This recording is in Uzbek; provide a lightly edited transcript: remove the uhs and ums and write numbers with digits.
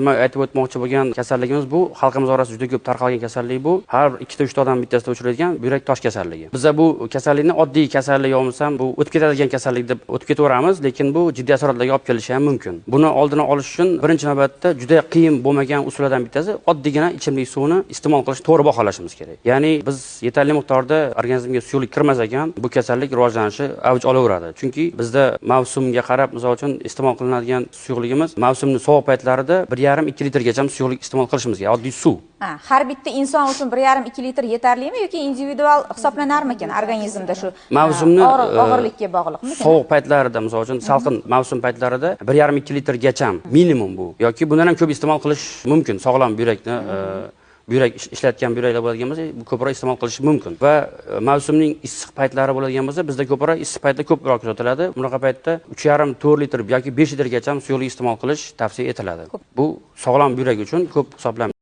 Nima aytib o'tmoqchi bo'lgan kasalligimiz bu xalqimiz orasida juda ko'p tarqalgan kasallik bu. Har 2-3 ta odam bittasida uchraydigan buyrak tosh kasalligi. Biza bu kasallikni oddiy kasallik bo'lmasam bu o'tib ketadigan kasallik deb o'tib ketaveramiz, lekin bu jiddiy asoratlarga olib kelishi ham mumkin. Buni oldini olish uchun birinchi navbatda juda qiyin bo'lmagan usullardan bittasi oddiygina ichimlik suvini iste'mol qilish, to'g'ri baholashimiz kerak. Ya'ni biz yetarli miqdorda organizmga suyuqlik kirmas ekan, bu kasallik rivojlanishi avj olaveradi. Chunki bizda mavsumga qarab, misol uchun iste'mol qilinadigan suyuqligimiz mavsumning sovuq paytlarida 1,5-2 litrgacha suyuqlik iste'mol qilishimiz kerak, oddiy suv. Har bitta inson uchun 1,5-2 litr yetarlimi yoki individual hisoblanarmikan organizmda shu mavsumni og'irlikka bog'liqmi? Sovuq paytlarida, misol uchun salqin mavsum paytlarida 1,5-2 litrgacha minimum bu yoki bundan ham ko'p iste'mol qilish mumkin. Sog'lom yurakni buyrak ishlayotgan buyraklar bo'ladigan bo'lsa, ko'proq iste'mol qilish mumkin. Va mavsumning issiq paytlari bo'ladigan bo'lsa, bizda ko'proq issiq paytda ko'proq kuzatiladi. Bunaqa paytda 3,5-4 litr yoki 5 litrgacha suyuqlik iste'mol qilish tavsiya etiladi. Bu sog'lom buyrak uchun ko'p hisoblanadi.